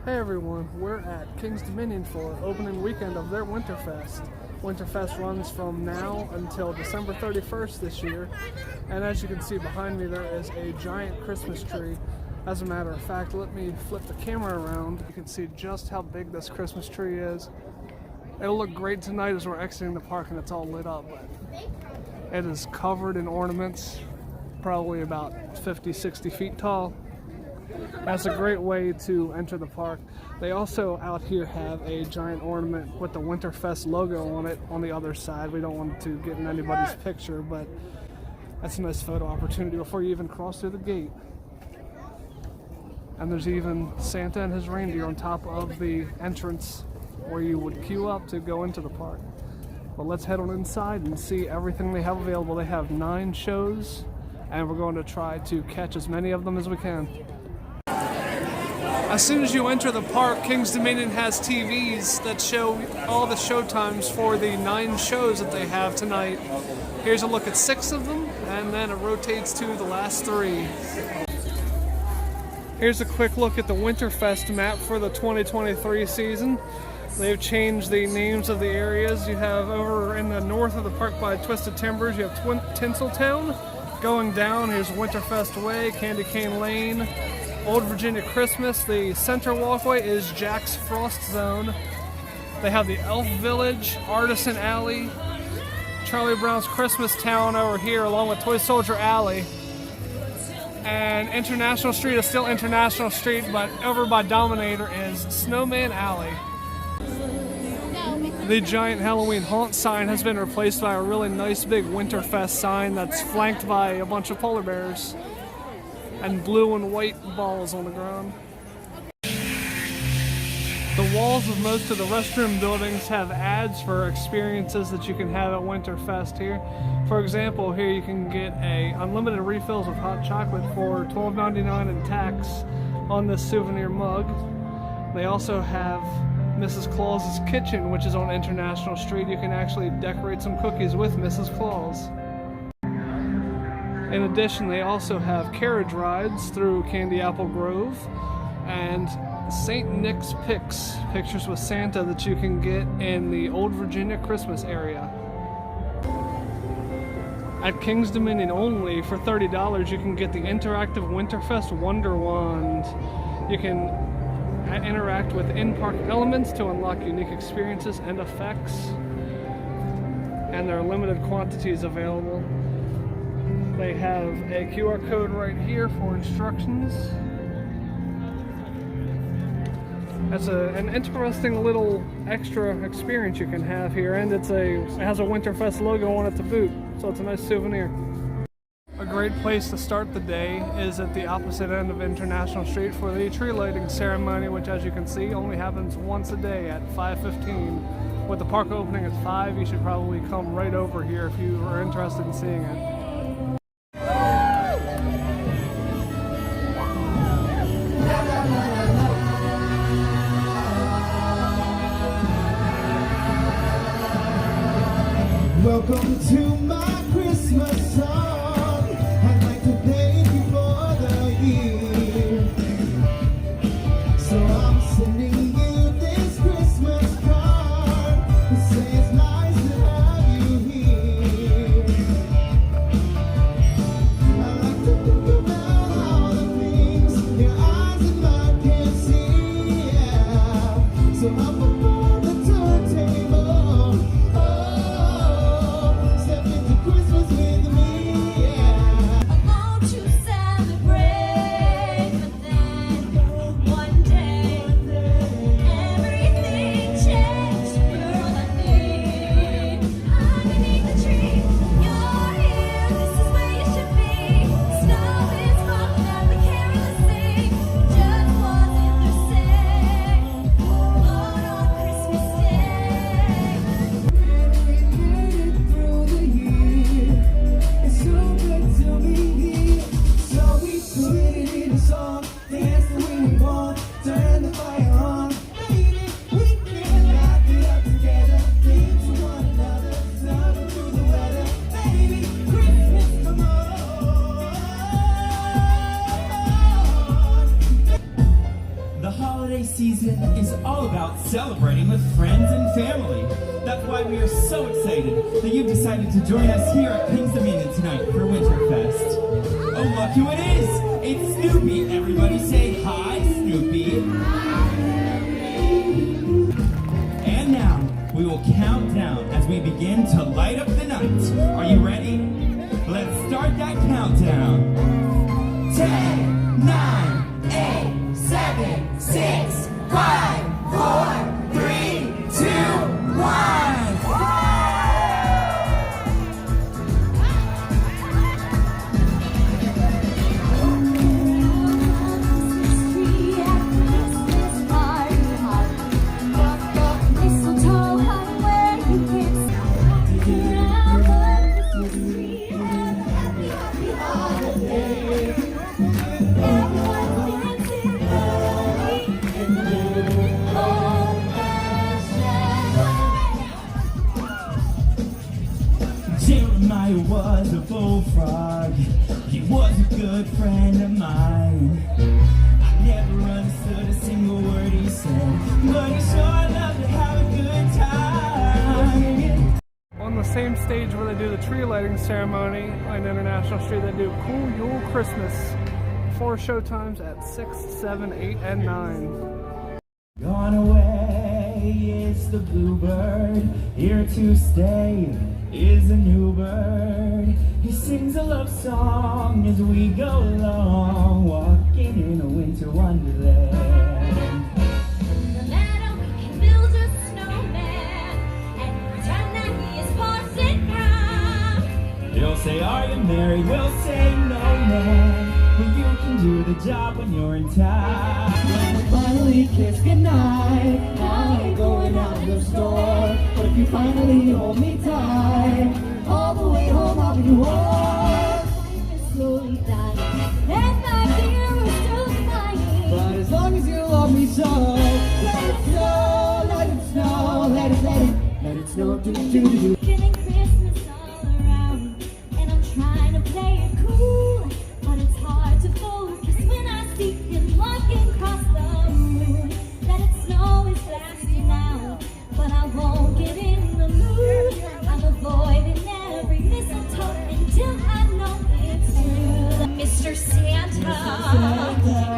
Hey everyone, we're at King's Dominion for opening weekend of their Winterfest. Winterfest runs from now until December 31st this year, and as you can see behind me there is a giant Christmas tree. As a matter of fact, let me flip the camera around. You can see just how big this Christmas tree is. It'll look great tonight as we're exiting the park and it's all lit up. It is covered in ornaments, probably about 50-60 feet tall. That's a great way to enter the park. They also out here have a giant ornament with the Winterfest logo on it on the other side. We don't want to get in anybody's picture, but that's a nice photo opportunity before you even cross through the gate. And there's even Santa and his reindeer on top of the entrance where you would queue up to go into the park. But let's head on inside and see everything they have available. They have 9 shows, and we're going to try to catch as many of them as we can. As soon as you enter the park, King's Dominion has TVs that show all the showtimes for the 9 shows that they have tonight. Here's a look at 6 of them, and then it rotates to the last 3. Here's a quick look at the Winterfest map for the 2023 season. They've changed the names of the areas. You have over in the north of the park by Twisted Timbers, you have Tinseltown. Going down, here's Winterfest Way, Candy Cane Lane, Old Virginia Christmas. The center walkway is Jack's Frost Zone. They have the Elf Village, Artisan Alley, Charlie Brown's Christmas Town over here, along with Toy Soldier Alley. And International Street is still International Street, but over by Dominator is Snowman Alley. The giant Halloween haunt sign has been replaced by a really nice big Winterfest sign that's flanked by a bunch of polar bears and blue and white balls on the ground. The walls of most of the restroom buildings have ads for experiences that you can have at Winterfest here. For example, here you can get unlimited refills of hot chocolate for $12.99 in tax on this souvenir mug. They also have Mrs. Claus's Kitchen, which is on International Street. You can actually decorate some cookies with Mrs. Claus. In addition, they also have carriage rides through Candy Apple Grove and St. Nick's pictures with Santa that you can get in the Old Virginia Christmas area. At King's Dominion only, for $30, you can get the interactive Winterfest Wonder Wand. You can interact with in-park elements to unlock unique experiences and effects, and there are limited quantities available. They have a QR code right here for instructions. That's an interesting little extra experience you can have here, and it has a Winterfest logo on it to boot, so it's a nice souvenir. A great place to start the day is at the opposite end of International Street for the tree lighting ceremony, which, as you can see, only happens once a day at 5:15. With the park opening at 5, you should probably come right over here if you are interested in seeing it. Welcome to my Christmas song. I'd like to thank you for the year. So I'm sending you this Christmas card. It says it's nice to have you here. I like to think about all the things your eyes and mine can't see. Yeah. So I'm before the turntable. holiday season is all about celebrating with friends and family. That's why we are so excited that you've decided to join us here at King's Dominion tonight for Winterfest. Oh, look who it is! It's Snoopy! Everybody say hi, Snoopy! And now, we will count down as we begin to light up the night. Are you ready? Let's start that countdown. 10, 9, 8, 7, 6, 5, 4, 3, 2, 1. Jeremiah was a bullfrog. He was a good friend of mine. I never understood a single word he said, but he sure loved to have a good time. On the same stage where they do the tree lighting ceremony on International Street, they do Cool Yule Christmas. 4 showtimes at 6, 7, 8, and 9. Gone away is the bluebird, here to stay is a new bird. He sings a love song as we go along, walking in a winter wonderland. The meadow can build a snowman and pretend that he is Parched Pig. He'll say, are you married? We'll say, no man, but you can do the job when you're in town. When we finally kiss goodnight, I ain't going out the store. But if you finally hold me tight, all the way home I'll be warm. Slowly dying, and my fear is still dying. But as long as you love me so, let it snow, let it snow, let it snow, do do do. Feeling Christmas all around, and I'm trying to play it cool, but it's hard to focus when I see him walking across the room. Let it snow is blasting out, but I won't get in the mood. I'm avoiding every mistletoe until I know it's true. Mr. Santa,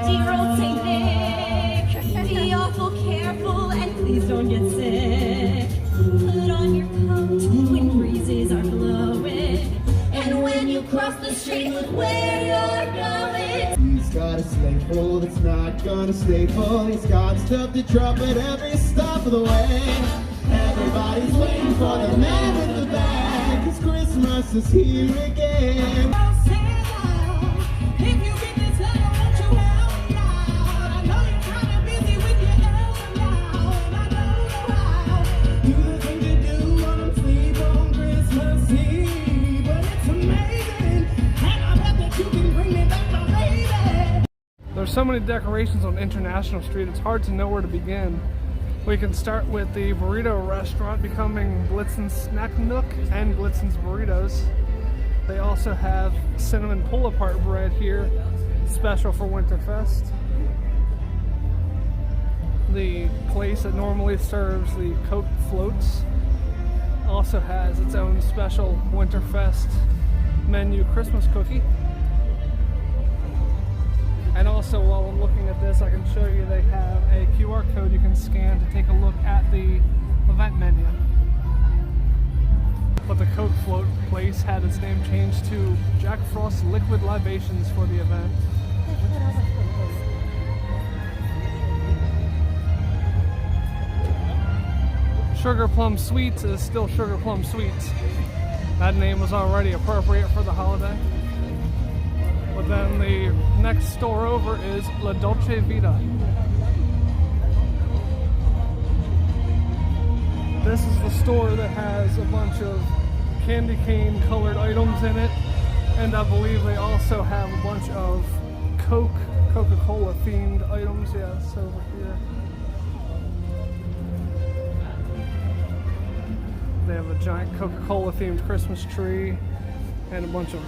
dear old Saint Nick, be awful careful and please don't get sick. Put on your coat when breezes are blowing, and when you cross the street, look where you're going. He's got a sleigh full that's not gonna stay full. He's got stuff to drop at every stop of the way. Everybody's waiting for the man with the bag, 'cause Christmas is here again. If you get this letter, won't you help me out? I know you're kinda busy with your elf now, and I don't know how. Do the thing you do on sleep on Christmas Eve, but it's amazing, and I bet that you can bring me back my baby. There's so many decorations on International Street, it's hard to know where to begin. We can start with the burrito restaurant becoming Blitzen's Snack Nook and Blitzen's Burritos. They also have cinnamon pull-apart bread here, special for Winterfest. The place that normally serves the Coke floats also has its own special Winterfest menu Christmas cookie. And also, while I'm looking at this, I can show you they have a QR code you can scan to take a look at the event menu. But the Coke float place had its name changed to Jack Frost Liquid Libations for the event. Sugar Plum Sweets is still Sugar Plum Sweets. That name was already appropriate for the holiday. But then the next store over is La Dolce Vita. This is the store that has a bunch of candy cane colored items in it, and I believe they also have a bunch of Coca-Cola themed items. Yes, over here. They have a giant Coca-Cola themed Christmas tree and a bunch of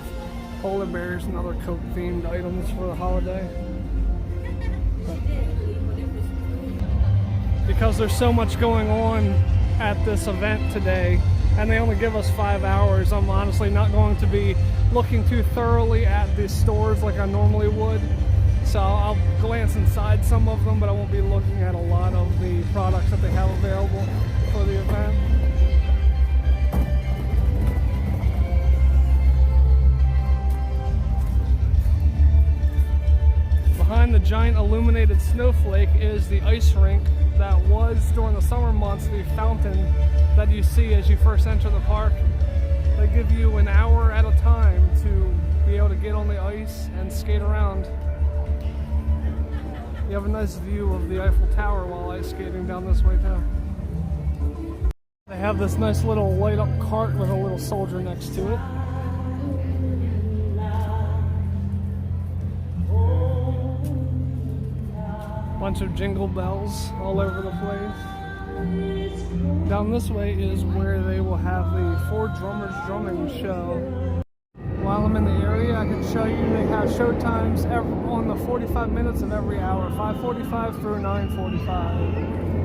polar bears and other Coke themed items for the holiday. because there's so much going on at this event today, and they only give us 5 hours. I'm honestly not going to be looking too thoroughly at the stores like I normally would. So I'll glance inside some of them, but I won't be looking at a lot of the products that they have available for the event. Behind the giant illuminated snowflake is the ice rink that was, during the summer months, the fountain that you see as you first enter the park. They give you an hour at a time to be able to get on the ice and skate around. You have a nice view of the Eiffel Tower while ice skating down this way too. They have this nice little light up cart with a little soldier next to it. Bunch of jingle bells all over the place. Down this way is where they will have the 4 drummers drumming show. While I'm in the area, I can show you they have showtimes on the 45 minutes of every hour, 5:45 through 9:45.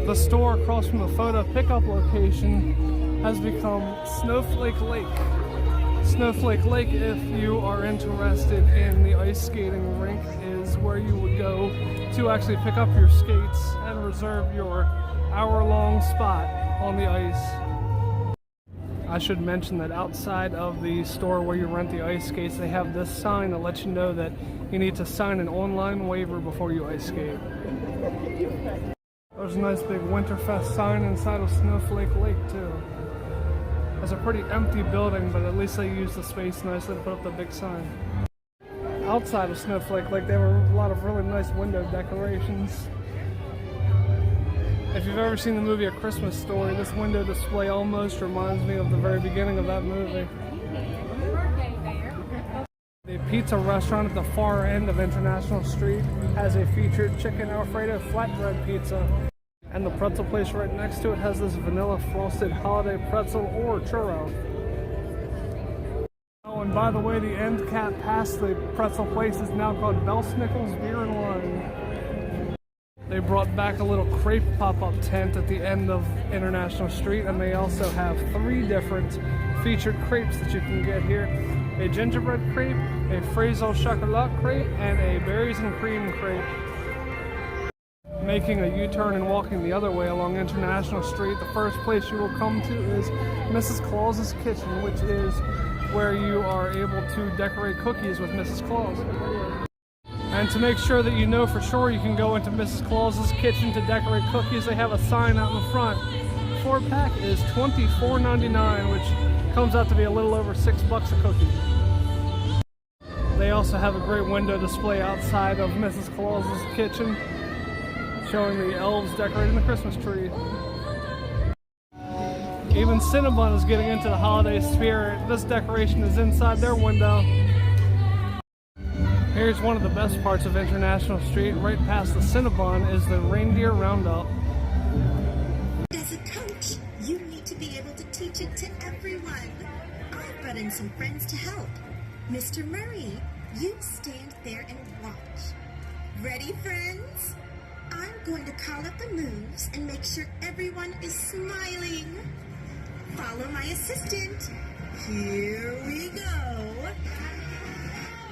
The store across from the photo pickup location has become Snowflake Lake. Snowflake Lake, if you are interested in the ice skating rink, is where you would go to actually pick up your skates and reserve your hour-long spot on the ice. I should mention that outside of the store where you rent the ice skates, they have this sign that lets you know that you need to sign an online waiver before you ice skate. There's a nice big Winterfest sign inside of Snowflake Lake too. It's a pretty empty building, but at least they use the space nicely to put up the big sign. Outside of Snowflake Lake, there were a lot of really nice window decorations. If you've ever seen the movie A Christmas Story, this window display almost reminds me of the very beginning of that movie. The pizza restaurant at the far end of International Street has a featured chicken Alfredo flatbread pizza. And the pretzel place right next to it has this vanilla frosted holiday pretzel or churro. and by the way, the end cap past the pretzel place is now called Belsnickel's Beer and Wine. They brought back a little crepe pop-up tent at the end of International Street, and they also have 3 different featured crepes that you can get here. A gingerbread crepe, a fraise au chocolat crepe, and a berries and cream crepe. Making a U-turn and walking the other way along International Street, the first place you will come to is Mrs. Claus's Kitchen, which is where you are able to decorate cookies with Mrs. Claus. And to make sure that you know for sure you can go into Mrs. Claus's Kitchen to decorate cookies, they have a sign out in the front. 4-pack is $24.99, which comes out to be a little over $6 a cookie. They also have a great window display outside of Mrs. Claus's Kitchen, showing the elves decorating the Christmas tree. Even Cinnabon is getting into the holiday spirit. This decoration is inside their window. Here's one of the best parts of International Street. Right past the Cinnabon is the Reindeer Roundup. As a coach, you need to be able to teach it to everyone. I've brought in some friends to help. Mr. Murray, you stand there and watch. Ready, friends? I'm going to call up the moves and make sure everyone is smiling. Follow my assistant. Here we go.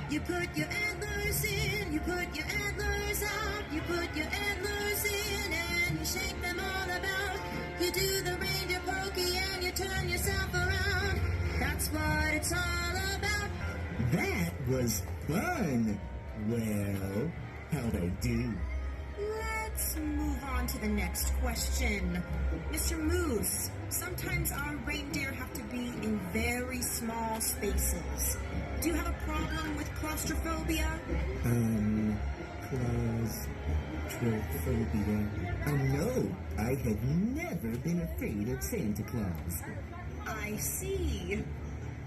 You put your antlers in, you put your antlers out, you put your antlers in and you shake them all about. You do the reindeer pokey and you turn yourself around. That's what it's all about. That was fun. Well, how'd I do? Let's move on to the next question. Mr. Moose, sometimes our reindeer have to be in very small spaces. Do you have a problem with claustrophobia? Claustrophobia. No, I have never been afraid of Santa Claus. I see.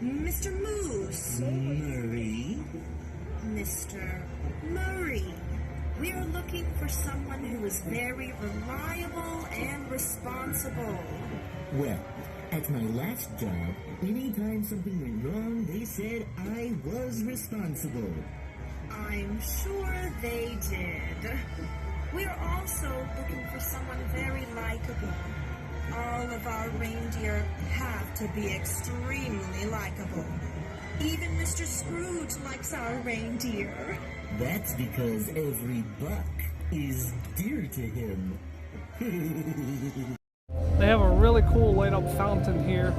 Mr. Moose. Murray? Mr. Murray. We are looking for someone who is very reliable and responsible. Well, at my last job, anytime something went wrong, they said I was responsible. I'm sure they did. We are also looking for someone very likable. All of our reindeer have to be extremely likable. Even Mr. Scrooge likes our reindeer. That's because every buck is dear to him. They have a really cool light up fountain here,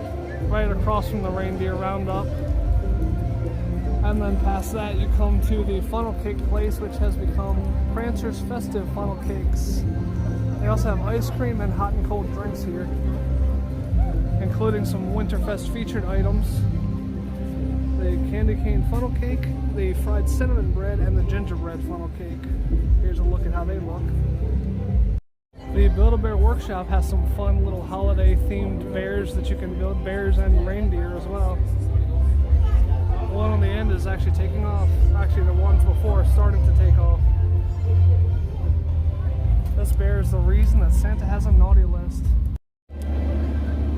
right across from the Reindeer Roundup. And then past that you come to the funnel cake place, which has become Prancer's Festive Funnel Cakes. They also have ice cream and hot and cold drinks here, including some Winterfest featured items. The candy cane funnel cake, the fried cinnamon bread, and the gingerbread funnel cake. Here's a look at how they look. The Build-A-Bear Workshop has some fun little holiday themed bears that you can build, bears and reindeer as well. The one on the end is actually taking off. Actually, the ones before are starting to take off. This bear is the reason that Santa has a naughty list.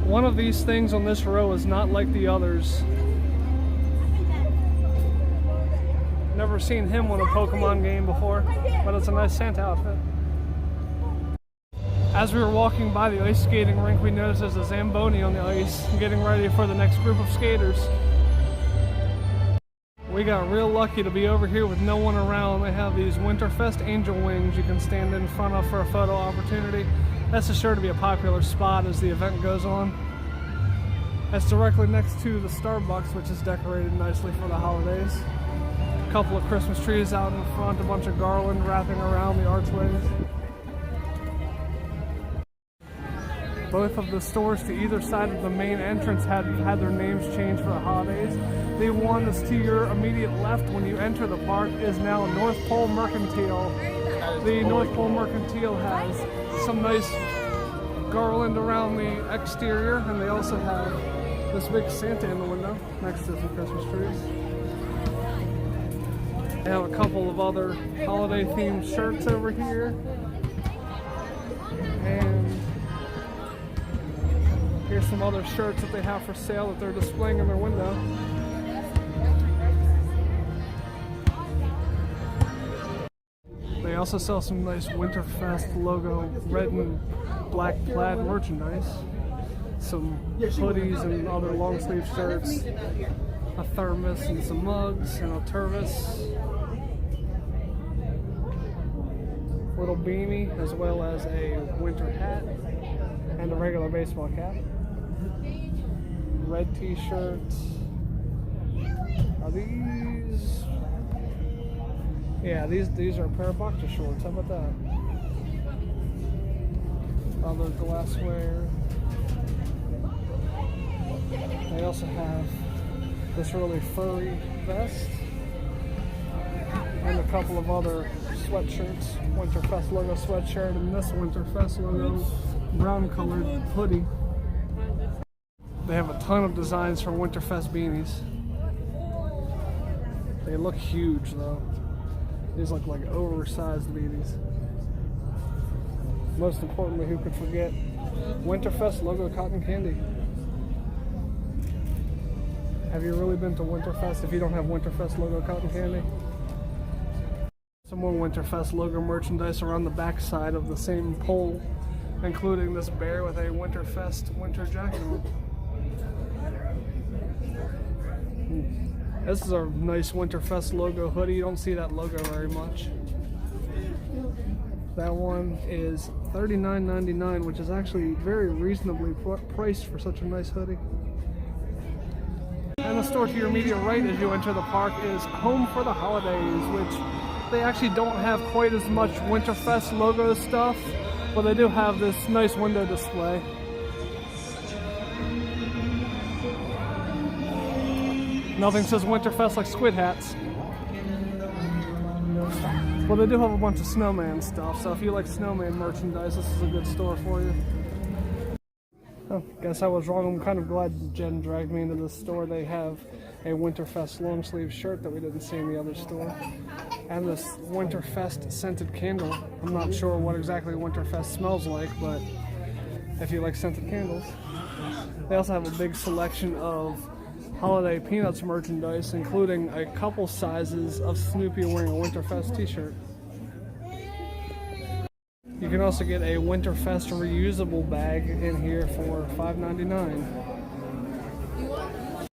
One of these things on this row is not like the others. Never seen him on a Pokemon game before, but it's a nice Santa outfit. As we were walking by the ice skating rink, we noticed there's a Zamboni on the ice, getting ready for the next group of skaters. We got real lucky to be over here with no one around. They have these Winterfest angel wings you can stand in front of for a photo opportunity. That's sure to be a popular spot as the event goes on. That's directly next to the Starbucks, which is decorated nicely for the holidays. A couple of Christmas trees out in front, a bunch of garland wrapping around the archways. Both of the stores to either side of the main entrance had their names changed for the holidays. The one that's to your immediate left when you enter the park is now North Pole Mercantile. The North Pole Mercantile has some nice garland around the exterior, and they also have this big Santa in the window next to some Christmas trees. They have a couple of other holiday themed shirts over here. And here's some other shirts that they have for sale that they're displaying in their window. also sell some nice Winterfest logo red and black plaid merchandise. Some hoodies and other long sleeve shirts, a thermos and some mugs and a turvis, little beanie, as well as a winter hat and a regular baseball cap. Red t-shirts. Are these? Yeah, these are a pair of boxer shorts. How about that? Other glassware. They also have this really furry vest and a couple of other sweatshirts. Winterfest logo sweatshirt and this Winterfest logo brown colored hoodie. They have a ton of designs for Winterfest beanies. They look huge though. These look like oversized beanies. Most importantly, who could forget Winterfest logo cotton candy? Have you really been to Winterfest if you don't have Winterfest logo cotton candy? Some more Winterfest logo merchandise around the back side of the same pole, including this bear with a Winterfest winter jacket on. This is a nice Winterfest logo hoodie. You don't see that logo very much. That one is $39.99, which is actually very reasonably priced for such a nice hoodie. And the store to your immediate right as you enter the park is Home for the Holidays, which they actually don't have quite as much Winterfest logo stuff, but they do have this nice window display. Nothing says Winterfest like squid hats. Well, they do have a bunch of Snowman stuff, so if you like Snowman merchandise, this is a good store for you. Oh, guess I was wrong. I'm kind of glad Jen dragged me into this store. They have a Winterfest long sleeve shirt that we didn't see in the other store. And this Winterfest scented candle. I'm not sure what exactly Winterfest smells like, but if you like scented candles. They also have a big selection of holiday Peanuts merchandise, including a couple sizes of Snoopy wearing a Winterfest t-shirt. You can also get a Winterfest reusable bag in here for $5.99.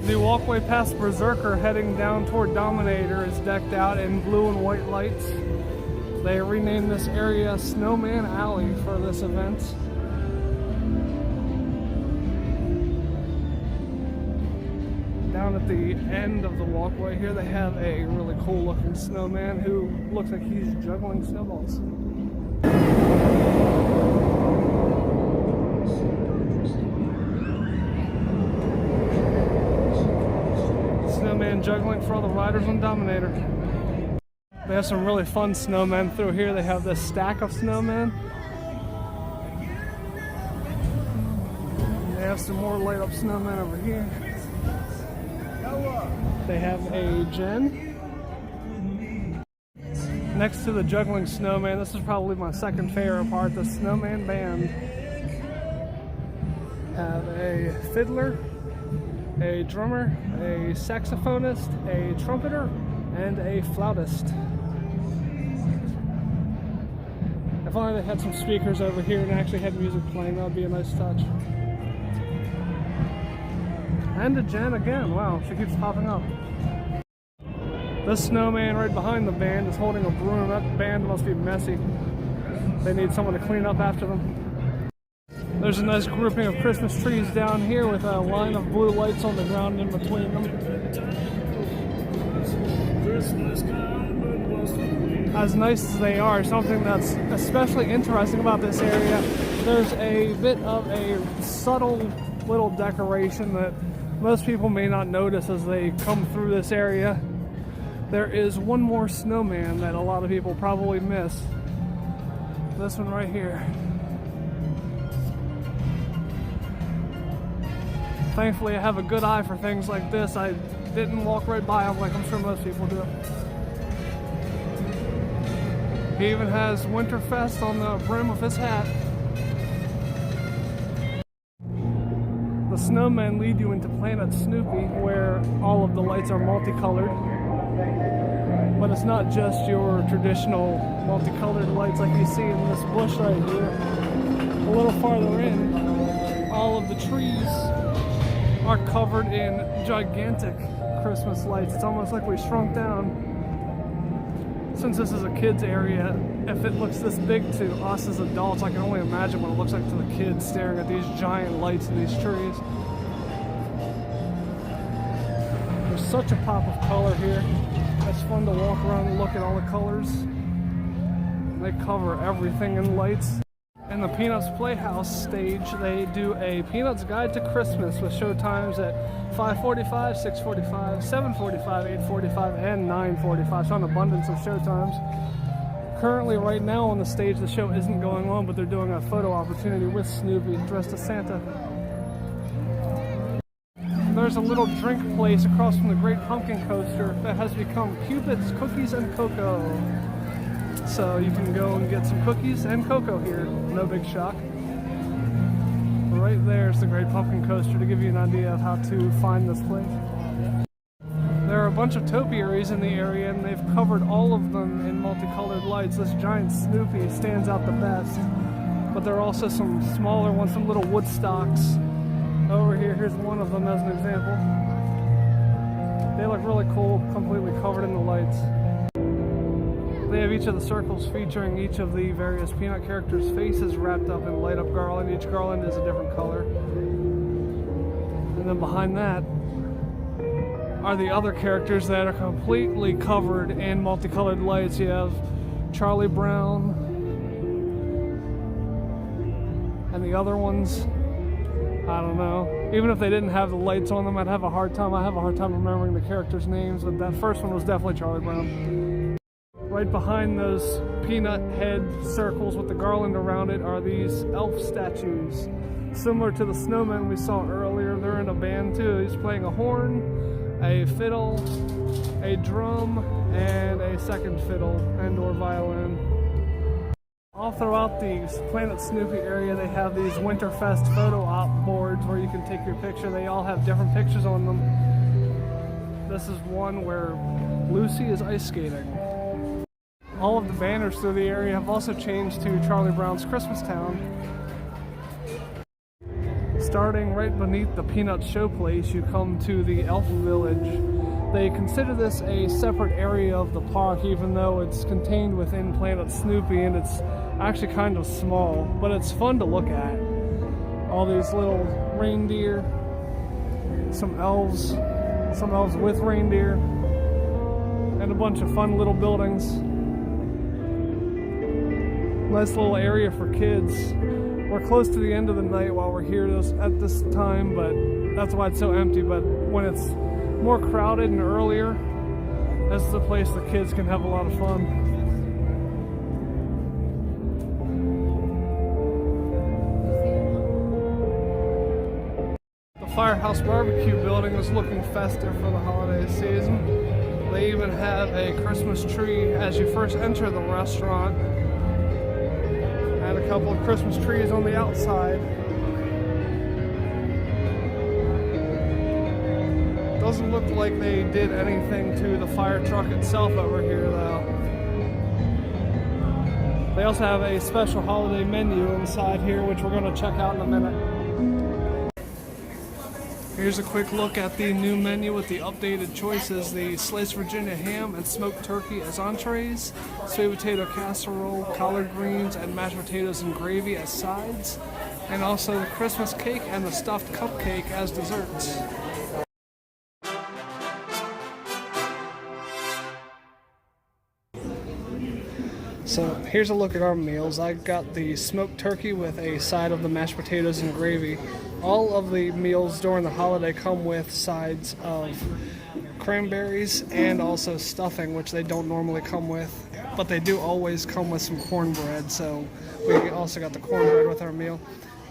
The walkway past Berserker heading down toward Dominator is decked out in blue and white lights. They renamed this area Snowman Alley for this event. Down at the end of the walkway here, they have a really cool looking snowman who looks like he's juggling snowballs. Snowman juggling for all the riders on Dominator. They have some really fun snowmen through here. They have this stack of snowmen. They have some more light up snowmen over here. They have a Jen. Next to the juggling snowman, this is probably my second favorite part, the snowman band. Have a fiddler, a drummer, a saxophonist, a trumpeter, and a flautist. If only they had some speakers over here and actually had music playing, that would be a nice touch. And a Jen again, wow, she keeps popping up. This snowman right behind the band is holding a broom. That band must be messy. They need someone to clean up after them. There's a nice grouping of Christmas trees down here with a line of blue lights on the ground in between them. As nice as they are, something that's especially interesting about this area, there's a bit of a subtle little decoration that most people may not notice as they come through this area. There is one more snowman that a lot of people probably miss. This one right here. Thankfully, I have a good eye for things like this. I didn't walk right by them like I'm sure most people do. He even has Winterfest on the brim of his hat. The snowmen lead you into Planet Snoopy, where all of the lights are multicolored. But it's not just your traditional multicolored lights like you see in this bush right here. A little farther in, all of the trees are covered in gigantic Christmas lights. It's almost like we shrunk down. Since this is a kids area, if it looks this big to us as adults, I can only imagine what it looks like to the kids staring at these giant lights in these trees. There's such a pop of color here. It's fun to walk around and look at all the colors. They cover everything in lights. In the Peanuts Playhouse stage, they do a Peanuts Guide to Christmas with showtimes at 5:45, 6:45, 7:45, 8:45, and 9:45. So an abundance of showtimes. Currently, right now on the stage, the show isn't going on, but they're doing a photo opportunity with Snoopy dressed as Santa. There's a little drink place across from the Great Pumpkin Coaster that has become Cupid's Cookies and Cocoa. So you can go and get some cookies and cocoa here. No big shock. Right there's the Great Pumpkin Coaster to give you an idea of how to find this place. There are a bunch of topiaries in the area and they've covered all of them in multicolored lights. This giant Snoopy stands out the best. But there are also some smaller ones, some little wood stocks. Over here, here's one of them as an example. They look really cool, completely covered in the lights. They have each of the circles featuring each of the various Peanut characters' faces wrapped up in light up garland. Each garland is a different color. And then behind that are the other characters that are completely covered in multicolored lights. You have Charlie Brown and the other ones, I don't know. Even if they didn't have the lights on them, I'd have a hard time. I have a hard time remembering the characters' names, but that first one was definitely Charlie Brown. Right behind those peanut head circles with the garland around it are these elf statues. Similar to the snowman we saw earlier, they're in a band too. He's playing a horn, a fiddle, a drum, and a second fiddle and or violin. All throughout the Planet Snoopy area, they have these Winterfest photo op boards where you can take your picture. They all have different pictures on them. This is one where Lucy is ice skating. All of the banners through the area have also changed to Charlie Brown's Christmas Town. Starting right beneath the Peanuts showplace, you come to the Elf Village. They consider this a separate area of the park, even though it's contained within Planet Snoopy, and it's actually kind of small, but it's fun to look at. All these little reindeer, some elves with reindeer, and a bunch of fun little buildings. Nice little area for kids. We're close to the end of the night while we're here at this time, but that's why it's so empty. But when it's more crowded and earlier, this is a place the kids can have a lot of fun. The Firehouse barbecue building is looking festive for the holiday season. They even have a Christmas tree as you first enter the restaurant, and a couple of Christmas trees on the outside. Doesn't look like they did anything to the fire truck itself over here though. They also have a special holiday menu inside here, which we're going to check out in a minute. Here's a quick look at the new menu with the updated choices. The sliced Virginia ham and smoked turkey as entrees, sweet potato casserole, collard greens, and mashed potatoes and gravy as sides, and also the Christmas cake and the stuffed cupcake as desserts. So here's a look at our meals. I got the smoked turkey with a side of the mashed potatoes and gravy. All of the meals during the holiday come with sides of cranberries and also stuffing, which they don't normally come with, but they do always come with some cornbread, so we also got the cornbread with our meal.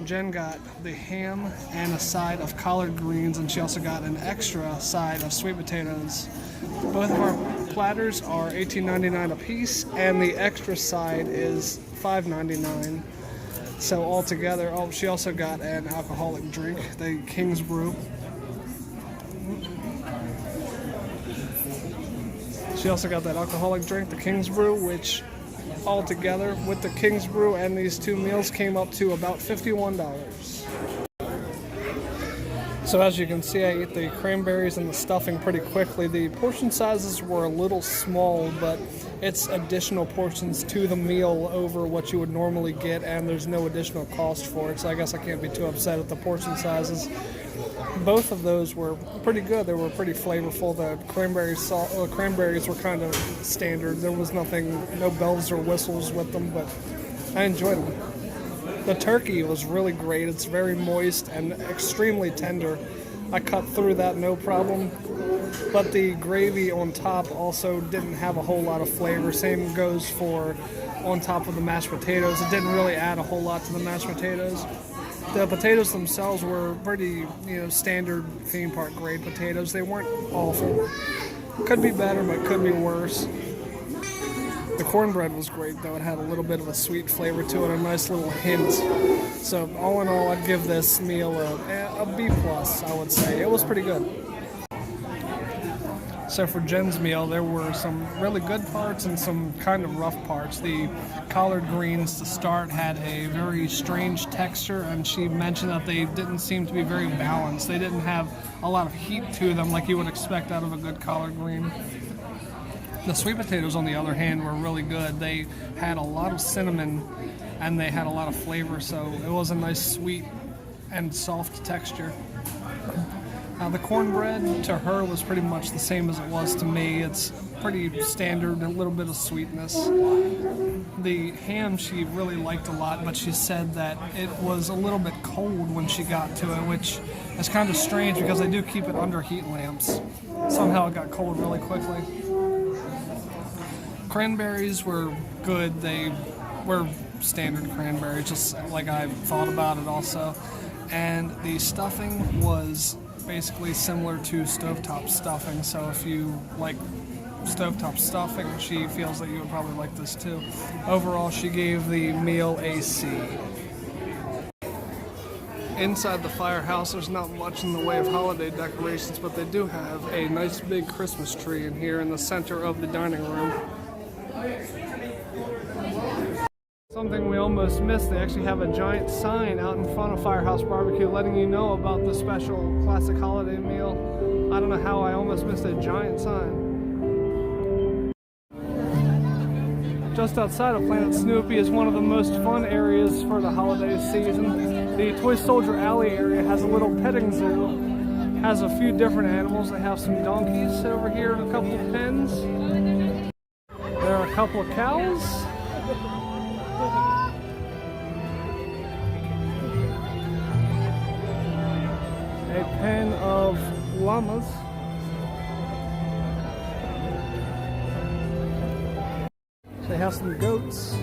Jen got the ham and a side of collard greens, and she also got an extra side of sweet potatoes. Both of our platters are $18.99 a piece, and the extra side is $5.99. So altogether, she also got an alcoholic drink, the King's Brew. She also got that alcoholic drink, the King's Brew, which all together with the King's Brew and these two meals came up to about $51. So as you can see, I ate the cranberries and the stuffing pretty quickly. The portion sizes were a little small, but it's additional portions to the meal over what you would normally get, and there's no additional cost for it, so I guess I can't be too upset at the portion sizes. Both of those were pretty good. They were pretty flavorful. The cranberries were kind of standard. There was nothing, no bells or whistles with them, but I enjoyed them. The turkey was really great. It's very moist and extremely tender. I cut through that no problem. But the gravy on top also didn't have a whole lot of flavor. Same goes for on top of the mashed potatoes. It didn't really add a whole lot to the mashed potatoes. The potatoes themselves were pretty, standard theme park grade potatoes. They weren't awful. Could be better, but could be worse. The cornbread was great, though. It had a little bit of a sweet flavor to it, a nice little hint. So all in all, I'd give this meal a B+, I would say. It was pretty good. So for Jen's meal, there were some really good parts and some kind of rough parts. The collard greens to start had a very strange texture, and she mentioned that they didn't seem to be very balanced. They didn't have a lot of heat to them like you would expect out of a good collard green. The sweet potatoes, on the other hand, were really good. They had a lot of cinnamon and they had a lot of flavor, so it was a nice sweet and soft texture. The cornbread to her was pretty much the same as it was to me. It's pretty standard, a little bit of sweetness. The ham she really liked a lot, but she said that it was a little bit cold when she got to it, which is kind of strange because they do keep it under heat lamps. Somehow it got cold really quickly. Cranberries were good. They were standard cranberries, just like I thought about it also. And the stuffing was basically similar to stovetop stuffing, so if you like stovetop stuffing, she feels that you would probably like this too. Overall, she gave the meal a C. Inside the Firehouse, there's not much in the way of holiday decorations, but they do have a nice big Christmas tree in here in the center of the dining room. Something we almost missed, they actually have a giant sign out in front of Firehouse Barbecue letting you know about the special classic holiday meal. I don't know how I almost missed a giant sign. Just outside of Planet Snoopy is one of the most fun areas for the holiday season. The Toy Soldier Alley area has a little petting zoo, has a few different animals. They have some donkeys over here and a couple of pens. There are a couple of cows. A pen of llamas. They have some goats.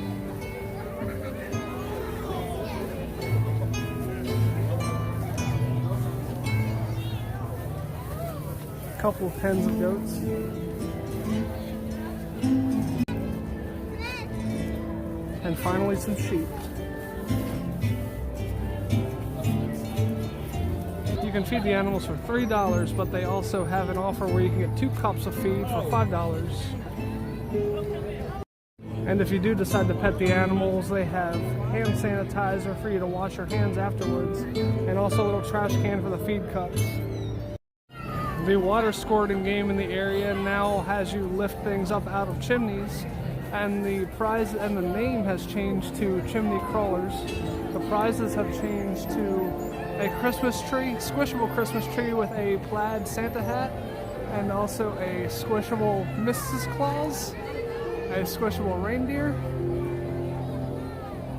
A couple of pens of goats. And finally some sheep. You can feed the animals for $3, but they also have an offer where you can get 2 cups of feed for $5. And if you do decide to pet the animals, they have hand sanitizer for you to wash your hands afterwards, and also a little trash can for the feed cups. The water squirting game in the area now has you lift things up out of chimneys, and the prize and the name has changed to Chimney Crawlers. The prizes have changed to a Christmas tree, squishable Christmas tree with a plaid Santa hat, and also a squishable Mrs. Claus, a squishable reindeer,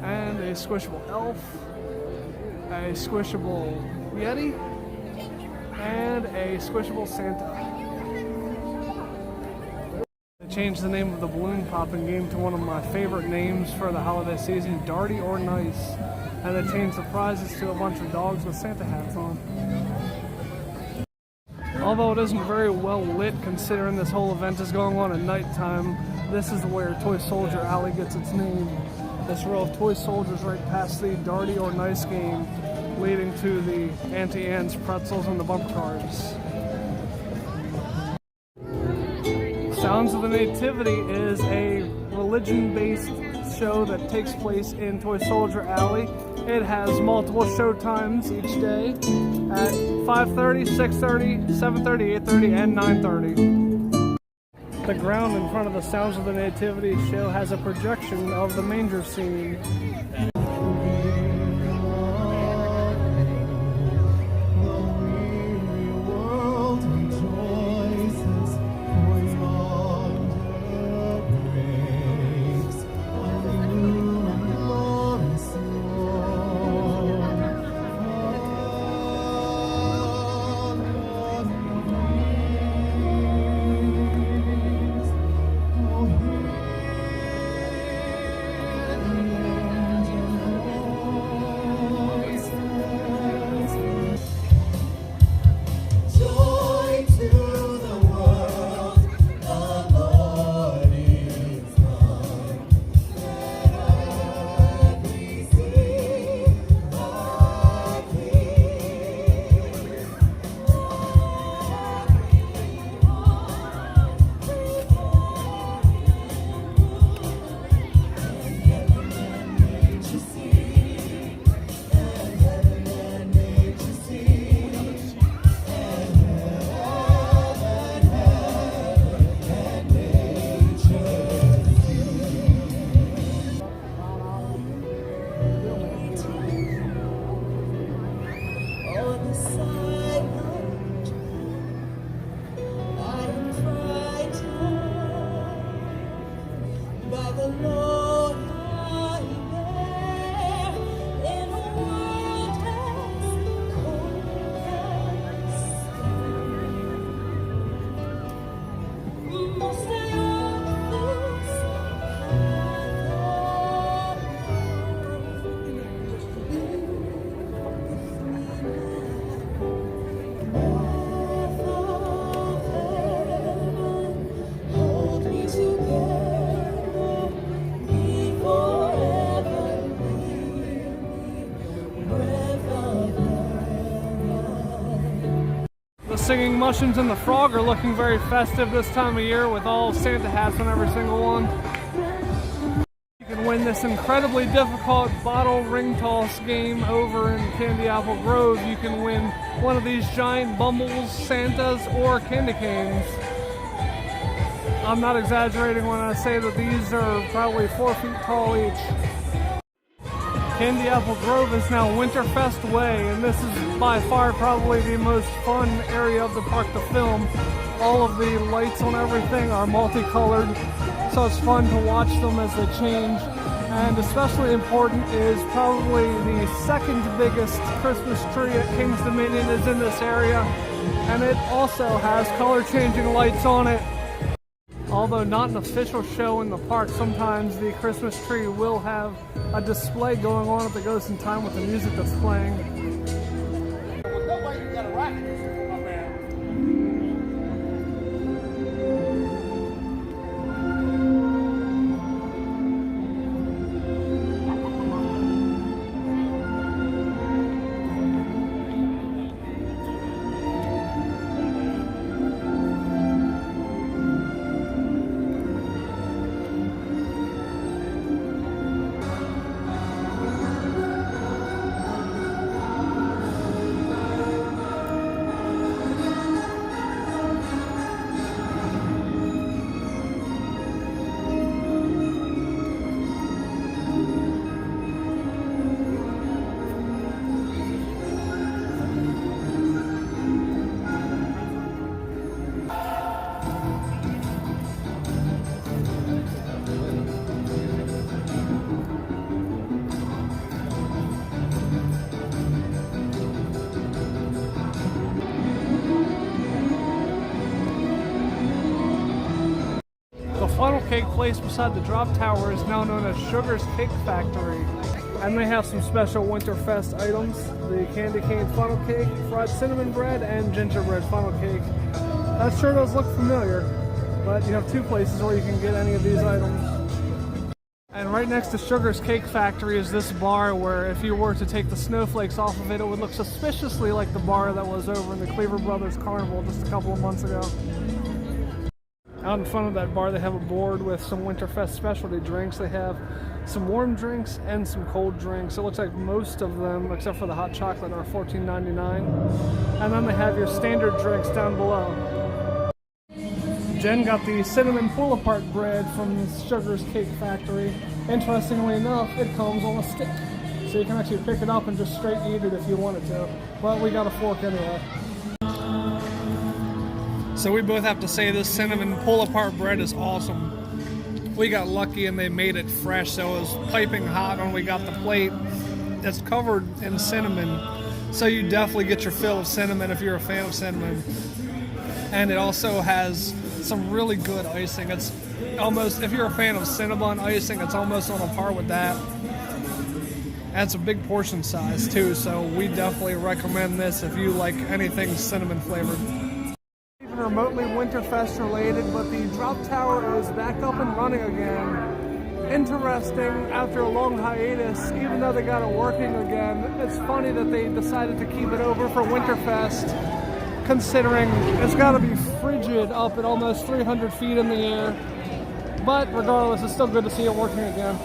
and a squishable elf, a squishable Yeti, and a squishable Santa. They changed the name of the balloon popping game to one of my favorite names for the holiday season, Darty or Nice. And they changed the prizes to a bunch of dogs with Santa hats on. Although it isn't very well lit considering this whole event is going on at nighttime, this is where Toy Soldier Alley gets its name. This row of toy soldiers right past the Darty or Nice game, leading to the Auntie Anne's pretzels and the bumper cars. Sounds of the Nativity is a religion-based show that takes place in Toy Soldier Alley. It has multiple show times each day at 5:30, 6:30, 7:30, 8:30, and 9:30. The ground in front of the Sounds of the Nativity show has a projection of the manger scene. Singing Mushrooms and the Frog are looking very festive this time of year with all Santa hats on every single one. You can win this incredibly difficult bottle ring toss game over in Candy Apple Grove. You can win one of these giant Bumbles, Santas, or candy canes. I'm not exaggerating when I say that these are probably 4 feet tall each. Candy Apple Grove is now Winterfest Way, and this is by far probably the most fun area of the park to film. All of the lights on everything are multicolored, so it's fun to watch them as they change. And especially important is probably the second biggest Christmas tree at King's Dominion is in this area, and it also has color changing lights on it. Although not an official show in the park, sometimes the Christmas tree will have a display going on that goes in time with the music that's playing. Funnel cake place beside the drop tower is now known as Sugar's Cake Factory, and they have some special Winterfest items: the candy cane funnel cake, fried cinnamon bread, and gingerbread funnel cake. That sure does look familiar, but you have 2 places where you can get any of these items. And right next to Sugar's Cake Factory is this bar where if you were to take the snowflakes off of it, it would look suspiciously like the bar that was over in the Cleaver Brothers Carnival just a couple of months ago. Out in front of that bar, they have a board with some Winterfest specialty drinks. They have some warm drinks and some cold drinks. It looks like most of them, except for the hot chocolate, are $14.99. And then they have your standard drinks down below. Jen got the cinnamon pull-apart bread from Sugar's Cake Factory. Interestingly enough, it comes on a stick. So you can actually pick it up and just straight eat it if you wanted to. But we got a fork anyway. So we both have to say this cinnamon pull-apart bread is awesome. We got lucky and they made it fresh, so it was piping hot when we got the plate. It's covered in cinnamon, so you definitely get your fill of cinnamon if you're a fan of cinnamon. And it also has some really good icing. It's almost, if you're a fan of Cinnabon icing, it's almost on a par with that. And it's a big portion size too, so we definitely recommend this if you like anything cinnamon flavored. Remotely Winterfest related, but the drop tower is back up and running again. Interesting, after a long hiatus, even though they got it working again, it's funny that they decided to keep it over for Winterfest, considering it's got to be frigid up at almost 300 feet in the air. But regardless, it's still good to see it working again.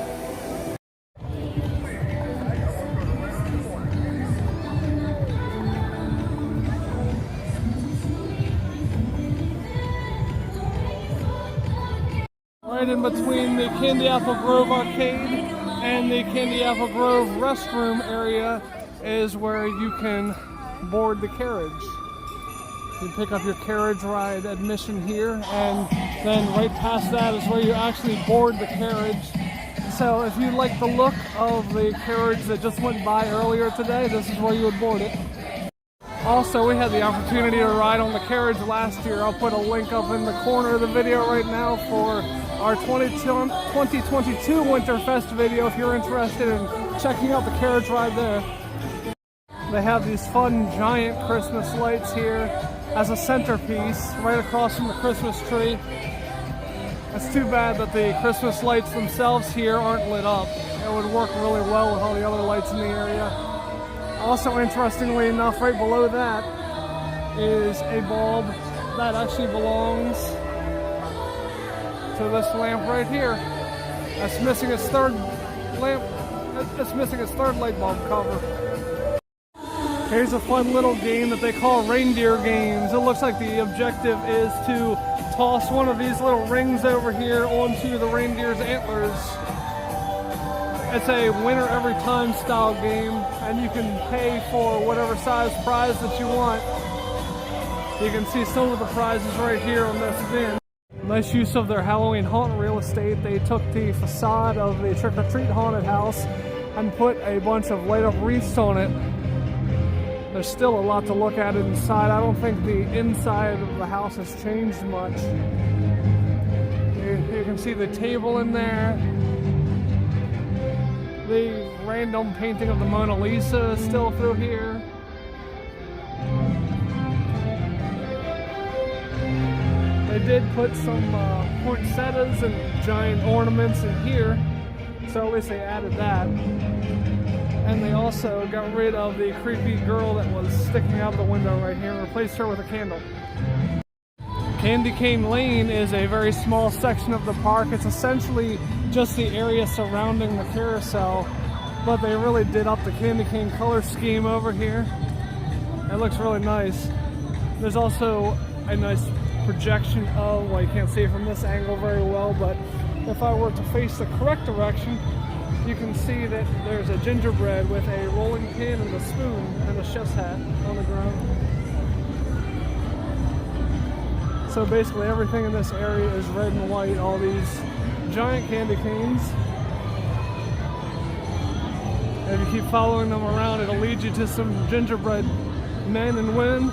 Right in between the Candy Apple Grove Arcade and the Candy Apple Grove restroom area is where you can board the carriage. You pick up your Carriage Ride admission here, and then right past that is where you actually board the carriage. So if you like the look of the carriage that just went by earlier today, this is where you would board it. Also, we had the opportunity to ride on the carriage last year. I'll put a link up in the corner of the video right now for our 2022 Winterfest video if you're interested in checking out the carriage ride there. They have these fun giant Christmas lights here as a centerpiece right across from the Christmas tree. It's too bad that the Christmas lights themselves here aren't lit up. It would work really well with all the other lights in the area. Also, interestingly enough, right below that is a bulb that actually belongs to this lamp right here. That's missing its third lamp. It's missing its third light bulb cover. Here's a fun little game that they call Reindeer Games. It looks like the objective is to toss one of these little rings over here onto the reindeer's antlers. It's a winner every time style game, and you can pay for whatever size prize that you want. You can see some of the prizes right here on this bin. Nice use of their Halloween haunt real estate. They took the facade of the Trick or Treat haunted house and put a bunch of light up wreaths on it. There's still a lot to look at inside. I don't think the inside of the house has changed much. You can see the table in there. The random painting of the Mona Lisa is still through here. They did put some poinsettias and giant ornaments in here, so at least they added that. And they also got rid of the creepy girl that was sticking out of the window right here and replaced her with a candle. Candy Cane Lane is a very small section of the park. It's essentially just the area surrounding the carousel, but they really did up the candy cane color scheme over here. It looks really nice. There's also a nice projection of, well, you can't see it from this angle very well, but if I were to face the correct direction, you can see that there's a gingerbread with a rolling pin and a spoon and a chef's hat on the ground. So basically everything in this area is red and white, all these giant candy canes. And if you keep following them around, it'll lead you to some gingerbread men and women.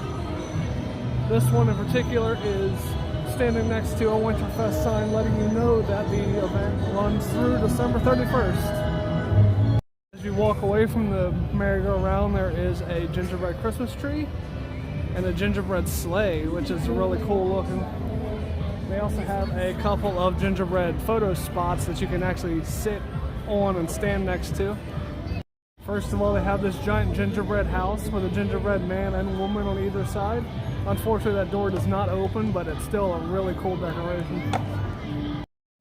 This one in particular is standing next to a Winterfest sign letting you know that the event runs through December 31st. As you walk away from the merry-go-round, there is a gingerbread Christmas tree and a gingerbread sleigh, which is really cool looking. They also have a couple of gingerbread photo spots that you can actually sit on and stand next to. First of all, they have this giant gingerbread house with a gingerbread man and woman on either side. Unfortunately, that door does not open, but it's still a really cool decoration.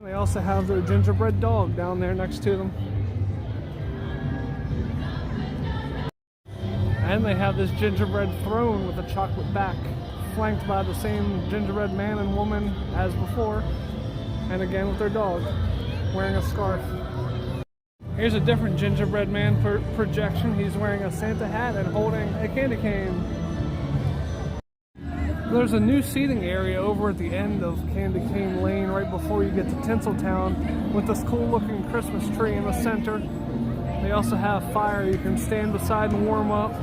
They also have their gingerbread dog down there next to them. And they have this gingerbread throne with a chocolate back, flanked by the same gingerbread man and woman as before, and again with their dog, wearing a scarf. Here's a different gingerbread man projection. He's wearing a Santa hat and holding a candy cane. There's a new seating area over at the end of Candy Cane Lane right before you get to Tinseltown with this cool looking Christmas tree in the center. They also have fire you can stand beside and warm up,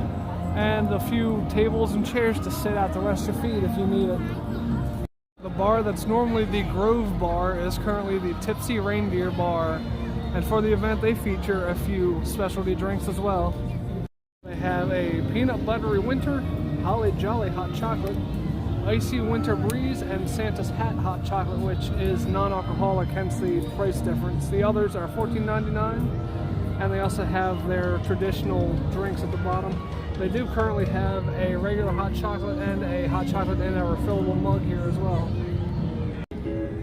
and a few tables and chairs to sit out to rest your feet if you need it. The bar that's normally the Grove Bar is currently the Tipsy Reindeer Bar, and for the event they feature a few specialty drinks as well. They have a peanut buttery winter, holly jolly hot chocolate, icy winter breeze, and Santa's hat hot chocolate, which is non-alcoholic, hence the price difference. The others are $14.99, and they also have their traditional drinks at the bottom. They do currently have a regular hot chocolate and a hot chocolate in a refillable mug here as well.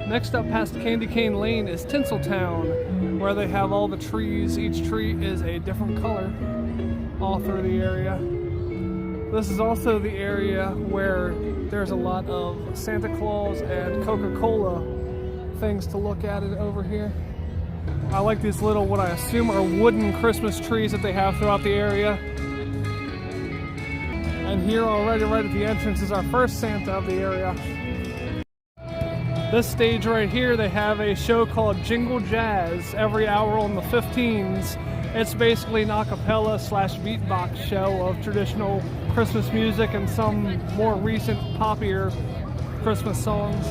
Next up past Candy Cane Lane is Tinseltown, where they have all the trees. Each tree is a different color all through the area. This is also the area where there's a lot of Santa Claus and Coca-Cola things to look at it over here. I like these little, what I assume are wooden Christmas trees that they have throughout the area. And here already, right at the entrance, is our first Santa of the area. This stage right here, they have a show called Jingle Jazz every hour on the 15s. It's basically an acapella / beatbox show of traditional Christmas music and some more recent poppier Christmas songs.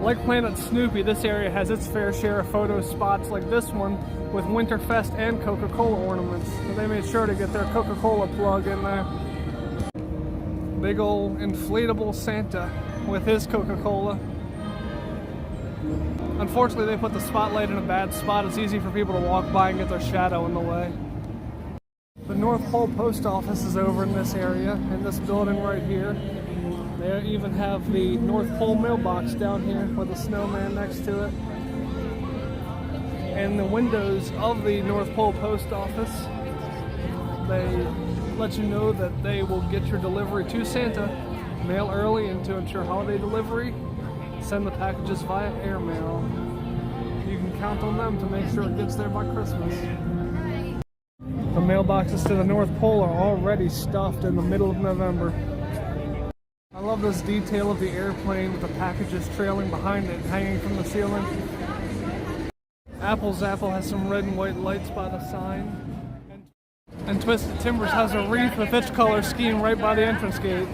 Like Planet Snoopy, this area has its fair share of photo spots like this one with Winterfest and Coca-Cola ornaments. So they made sure to get their Coca-Cola plug in there. Big old inflatable Santa with his Coca-Cola. Unfortunately, they put the spotlight in a bad spot. It's easy for people to walk by and get their shadow in the way. The North Pole Post Office is over in this area, in this building right here. They even have the North Pole mailbox down here with a snowman next to it. And the windows of the North Pole Post Office, they let you know that they will get your delivery to Santa, mail early, and to ensure holiday delivery, send the packages via airmail. You can count on them to make sure it gets there by Christmas. The mailboxes to the North Pole are already stuffed in the middle of November. I love this detail of the airplane with the packages trailing behind it, hanging from the ceiling. Apple's Apple has some red and white lights by the sign. And Twisted Timbers has a wreath with its color scheme right by the entrance gate.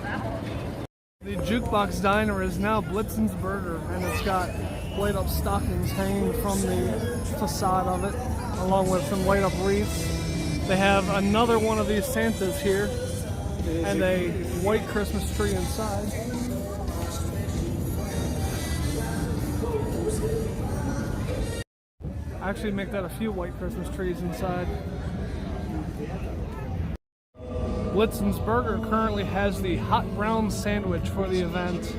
The Jukebox Diner is now Blitzen's Burger, and it's got light up stockings hanging from the facade of it, along with some light up wreaths. They have another one of these Santas here, and a white Christmas tree inside. Actually make that a few white Christmas trees inside. Blitzon's Burger currently has the hot brown sandwich for the event.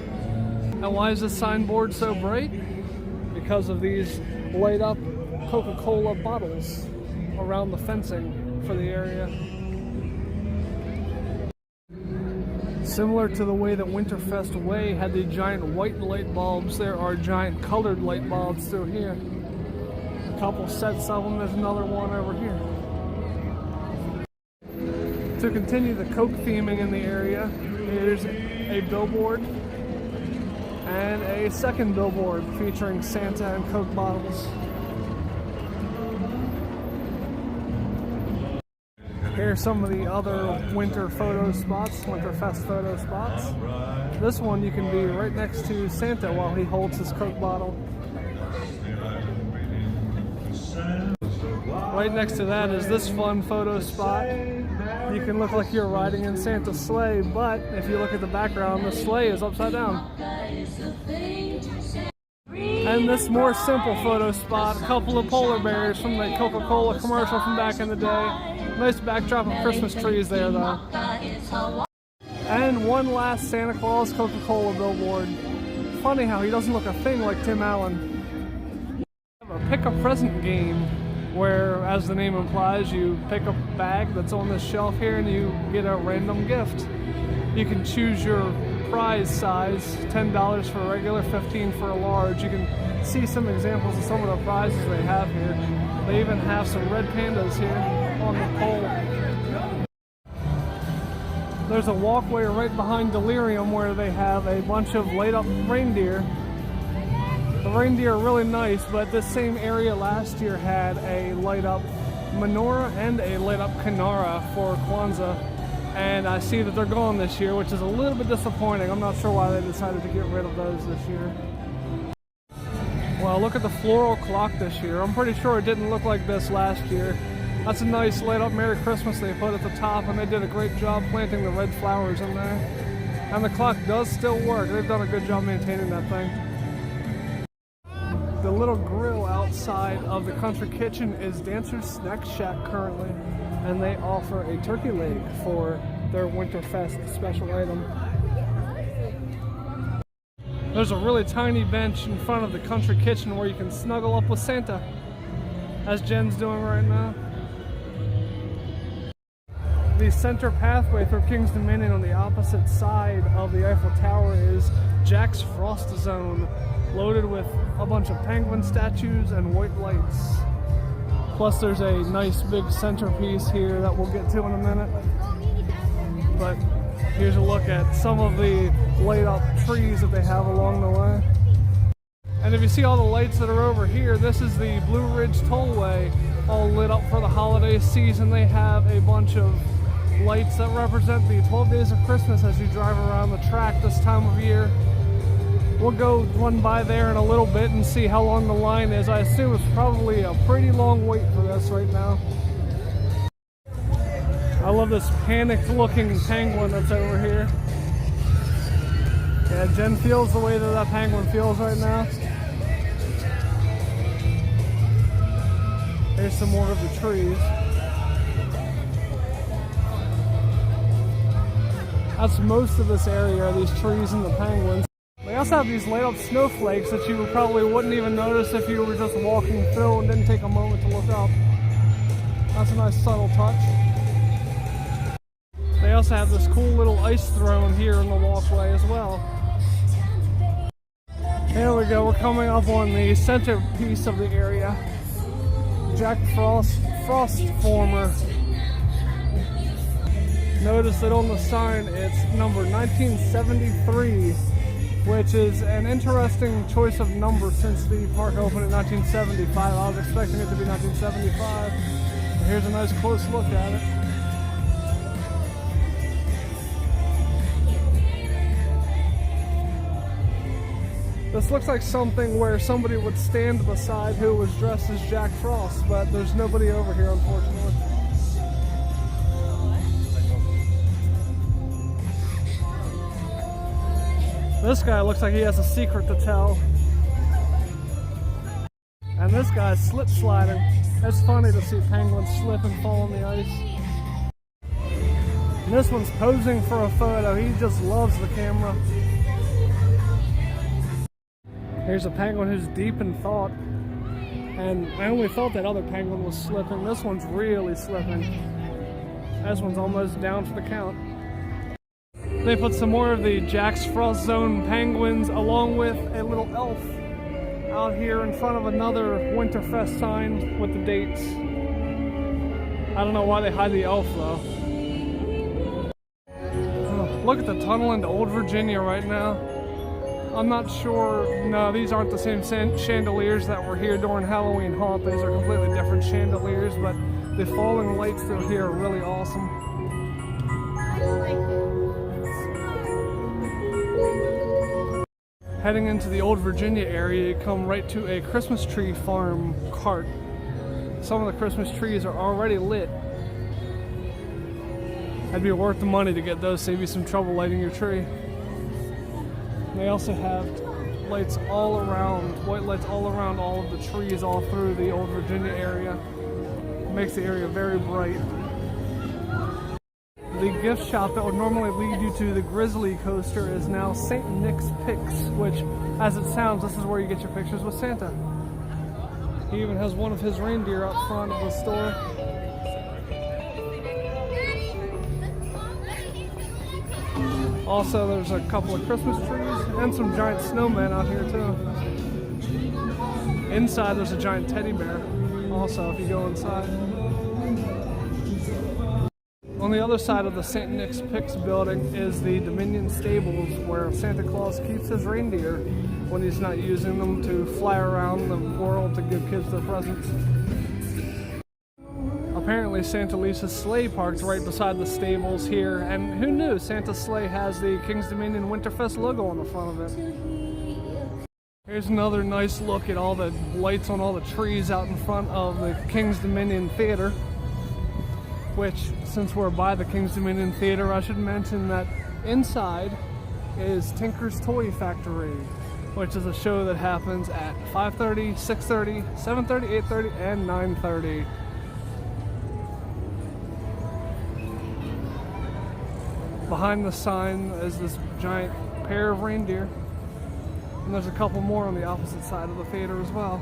And why is this signboard so bright? Because of these light up Coca-Cola bottles around the fencing for the area. Similar to the way that Winterfest Way had the giant white light bulbs, there are giant colored light bulbs through here. A couple sets of them, there's another one over here. To continue the Coke theming in the area, here's a billboard and a second billboard featuring Santa and Coke bottles. Here's some of the other winter photo spots, Winterfest photo spots. This one you can be right next to Santa while he holds his Coke bottle. Right next to that is this fun photo spot. You can look like you're riding in Santa's sleigh, but if you look at the background, the sleigh is upside down. And this more simple photo spot, a couple of polar bears from the Coca-Cola commercial from back in the day. Nice backdrop of Christmas trees there though. And one last Santa Claus Coca-Cola billboard. Funny how he doesn't look a thing like Tim Allen. We have a pick a present game where, as the name implies, you pick a bag that's on this shelf here and you get a random gift. You can choose your prize size, $10 for a regular, $15 for a large. You can see some examples of some of the prizes they have here. They even have some red pandas here on the pole. There's a walkway right behind Delirium where they have a bunch of laid up reindeer. The reindeer are really nice, but this same area last year had a light up menorah and a light up Kinara for Kwanzaa. And I see that they're gone this year, which is a little bit disappointing. I'm not sure why they decided to get rid of those this year. Well, look at the floral clock this year. I'm pretty sure it didn't look like this last year. That's a nice light up Merry Christmas they put at the top, and they did a great job planting the red flowers in there. And the clock does still work. They've done a good job maintaining that thing. The little grill outside of the country kitchen is Dancer's Snack Shack currently, and they offer a turkey leg for their Winterfest special item. There's a really tiny bench in front of the country kitchen where you can snuggle up with Santa, as Jen's doing right now. The center pathway through King's Dominion on the opposite side of the Eiffel Tower is Jack's Frost Zone, loaded with a bunch of penguin statues and white lights. Plus there's a nice big centerpiece here that we'll get to in a minute. But here's a look at some of the laid up trees that they have along the way. And if you see all the lights that are over here, this is the Blue Ridge Tollway, all lit up for the holiday season. They have a bunch of lights that represent the 12 days of Christmas as you drive around the track this time of year. We'll go run by there in a little bit and see how long the line is. I assume it's probably a pretty long wait for this right now. I love this panicked looking penguin that's over here. Yeah, Jen feels the way that penguin feels right now. Here's some more of the trees. That's most of this area, are these trees and the penguins. They also have these light up snowflakes that you probably wouldn't even notice if you were just walking through and didn't take a moment to look up. That's a nice subtle touch. They also have this cool little ice throne here in the walkway as well. Here we go, we're coming up on the centerpiece of the area. Jack Frost Former. Notice that on the sign it's number 1973, which is an interesting choice of number since the park opened in 1975. I was expecting it to be 1975. But here's a nice close look at it. This looks like something where somebody would stand beside who was dressed as Jack Frost, but there's nobody over here, unfortunately. This guy looks like he has a secret to tell. And this guy's slip sliding. It's funny to see penguins slip and fall on the ice. And this one's posing for a photo. He just loves the camera. Here's a penguin who's deep in thought. And I only thought that other penguin was slipping. This one's really slipping. This one's almost down for the count. They put some more of the Jack's Frost Zone penguins along with a little elf out here in front of another Winterfest sign with the dates. I don't know why they hide the elf though. Oh, look at the tunnel into Old Virginia right now. I'm not sure, no, these aren't the same chandeliers that were here during Halloween Haunt. These are completely different chandeliers, but the falling lights through here are really awesome. Heading into the Old Virginia area, you come right to a Christmas tree farm cart. Some of the Christmas trees are already lit. It'd be worth the money to get those, save you some trouble lighting your tree. They also have lights all around, white lights all around all of the trees all through the Old Virginia area. It makes the area very bright. The gift shop that would normally lead you to the Grizzly coaster is now St. Nick's Picks, which, as it sounds, this is where you get your pictures with Santa. He even has one of his reindeer out front of the store. Also, there's a couple of Christmas trees and some giant snowmen out here too. Inside there's a giant teddy bear also if you go inside. On the other side of the St. Nick's Picks building is the Dominion Stables, where Santa Claus keeps his reindeer when he's not using them to fly around the world to give kids their presents. Apparently Santa leaves his sleigh parked right beside the stables here, and who knew Santa's sleigh has the King's Dominion Winterfest logo on the front of it. Here's another nice look at all the lights on all the trees out in front of the King's Dominion Theater, which, since we're by the King's Dominion Theater, I should mention that inside is Tinker's Toy Factory, which is a show that happens at 5:30, 6:30, 7:30, 8:30, and 9:30. Behind the sign is this giant pair of reindeer, and there's a couple more on the opposite side of the theater as well.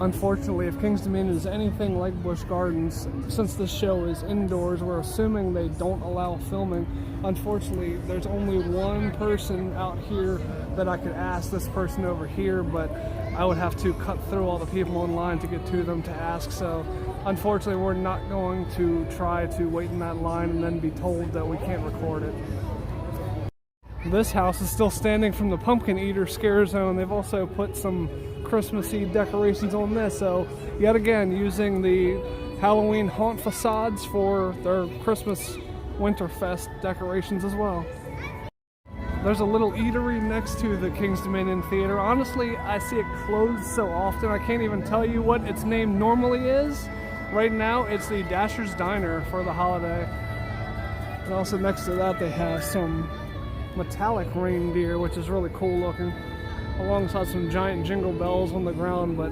Unfortunately, if King's Dominion is anything like Busch Gardens, since this show is indoors, we're assuming they don't allow filming. Unfortunately, there's only one person out here that I could ask, this person over here, but I would have to cut through all the people online to get to them to ask, so unfortunately we're not going to try to wait in that line and then be told that we can't record it. This house is still standing from the Pumpkin Eater Scare Zone. They've also put some Christmassy decorations on this, so yet again using the Halloween Haunt facades for their Christmas Winterfest decorations as well. There's a little eatery next to the King's Dominion Theater. Honestly, I see it closed so often I can't even tell you what its name normally is. Right now it's the Dasher's Diner for the holiday. And also next to that they have some metallic reindeer, which is really cool looking, alongside some giant jingle bells on the ground, but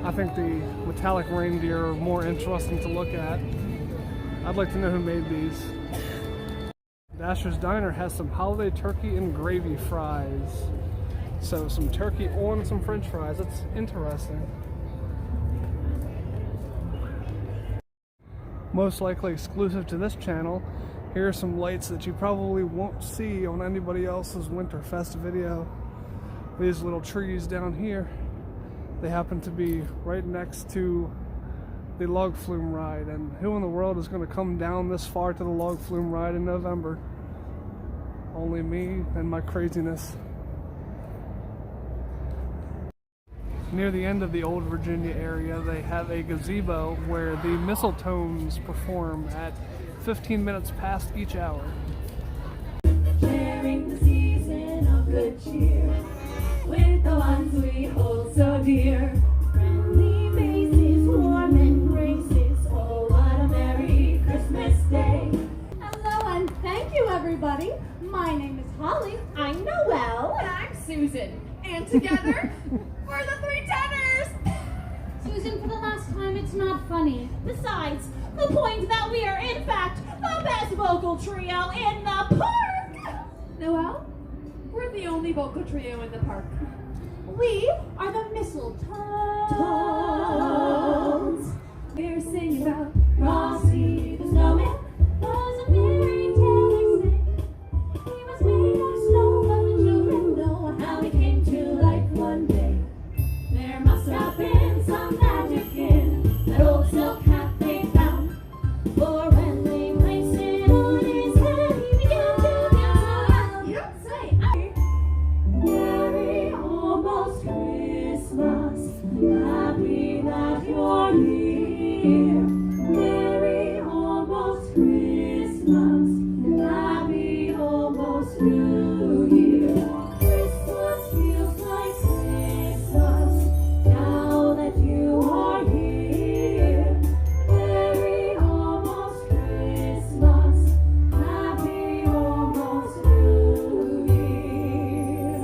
I think the metallic reindeer are more interesting to look at. I'd like to know who made these. Dasher's Diner has some holiday turkey and gravy fries. So some turkey on some french fries. It's interesting. Most likely exclusive to this channel, here are some lights that you probably won't see on anybody else's Winterfest video. These little trees down here, they happen to be right next to the log flume ride, and who in the world is going to come down this far to the log flume ride in November? Only me and my craziness. Near the end of the Old Virginia area, they have a gazebo where the Mistletones perform at 15 minutes past each hour. Sharing the season of good cheer with the ones we hold so dear. Friendly faces, warm embraces. Oh, what a merry Christmas day. Hello and thank you, everybody. My name is Holly. I'm Noelle. And I'm Susan. And together, we're the Three Tenors. Susan, for the last last time, it's not funny. Besides, the point that we are in fact the best vocal trio in the park. Noelle, we're the only vocal trio in the park. We are the Mistletones. We're singing about Frosty the Snowman. Was a fairy tale, they say. He was made of snow, but the children know how he came to life one day. There must have been some magic in that old silk hat they found. For when they placed it on his head, he began to dance around. You don't say. Merry almost Christmas, happy that you're here. Merry almost Christmas, happy almost New Year. Christmas feels like Christmas now that you are here. Merry almost Christmas, happy almost New Year.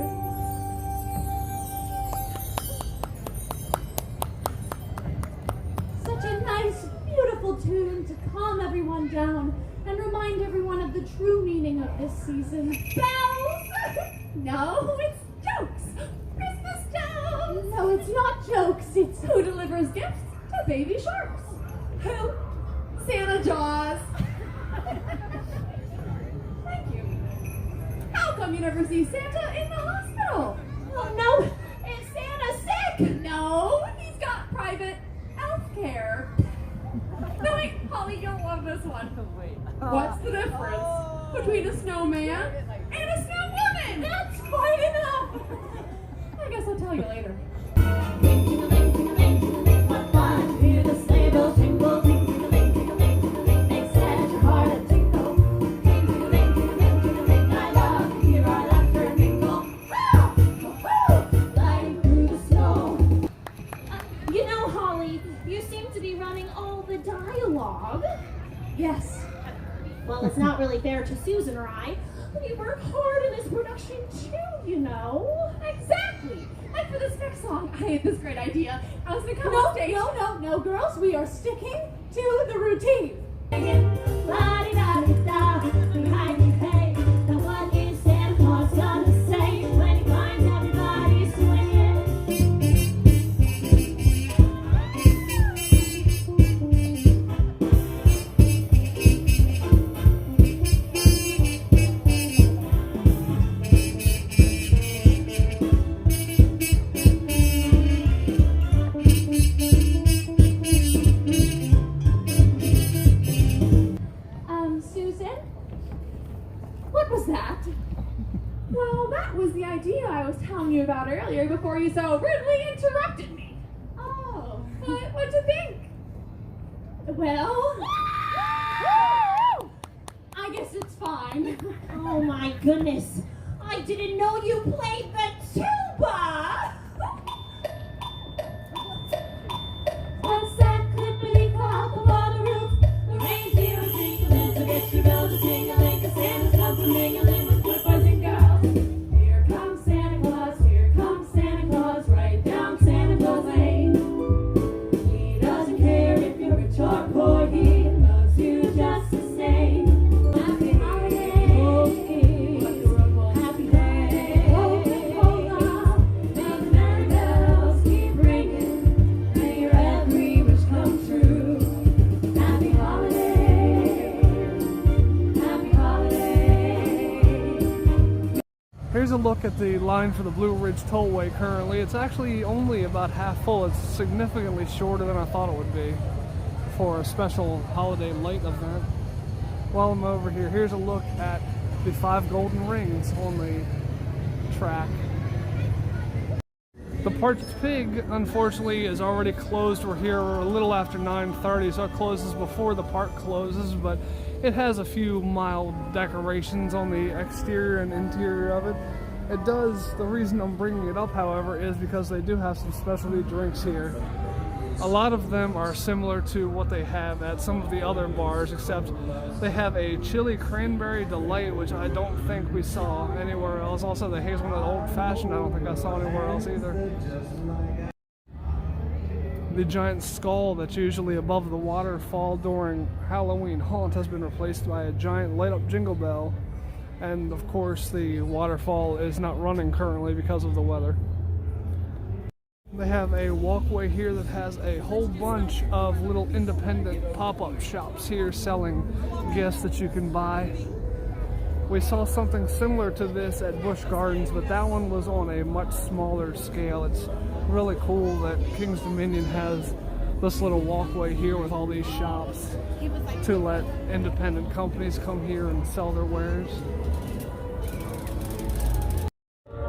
Such a nice, beautiful tune to calm everyone down and remind everyone of the true meaning of this season. Bells! No, it's jokes. Christmas jokes. No, it's not jokes. It's who delivers gifts to baby sharks. Who? Santa Jaws. Thank you. How come you never see Santa in the hospital? Oh, no, is Santa sick? No, he's got private health care. No, wait, Holly, you'll love this one. What's the difference between a snowman and a snowwoman? That's quite enough. I guess I'll tell you later. What fun! Hear the sleigh bells jingle, ting-ting-a-ling, ting-a-ling, ting-a-ling, they set your heart a tingle. Ting-ting-a-ling, ting-a-ling, ting-a-ling, I love to hear our laughter mingle. Woo! Gliding through the snow. You know, Holly, you seem to be running all the dialogue. Yes. Well, it's not really fair to Susan or I. We work hard in this production too, you know. Exactly. And for this next song, I had this great idea. I was gonna come on stage. No, girls. We are sticking to the routine. La-di-da-di-da, behind you, hey. Now what is Santa Claus gonna say when he finds everybody swinging? Susan? What was that? Well, that was the idea I was telling you about earlier before you so rudely interrupted me. Oh. What'd you think? Well, I guess it's fine. Oh my goodness, I didn't know you played the tuba! Once that clippity clop above the roof, the reindeer are jingling, so get your bells a tingling, 'cause Santa's come to mingling with good boys and girls. Here comes Santa Claus, right down Santa Claus Lane. He doesn't care if you're rich or poor, he loves you just the same. Happy holiday, happy day, ho, and the merry bells keep ringing. May your every wish come true. Happy holiday, happy holiday. Here's a look at the line for the Blue Ridge Tollway currently. It's actually only about half full. It's significantly shorter than I thought it would be for a special holiday light event. While I'm over here, here's a look at the 5 golden rings on the track. The Parched Pig, unfortunately, is already closed. We're here a little after 9:30, so it closes before the park closes, but it has a few mild decorations on the exterior and interior of it. It does, the reason I'm bringing it up, however, is because they do have some specialty drinks here. A lot of them are similar to what they have at some of the other bars, except they have a chili cranberry delight, which I don't think we saw anywhere else. Also, the hazelnut old fashioned, I don't think I saw anywhere else either. The giant skull that's usually above the waterfall during Halloween haunt has been replaced by a giant light-up jingle bell. And of course, the waterfall is not running currently because of the weather. They have a walkway here that has a whole bunch of little independent pop-up shops here selling gifts that you can buy. We saw something similar to this at Busch Gardens, but that one was on a much smaller scale. It's really cool that King's Dominion has this little walkway here with all these shops to let independent companies come here and sell their wares.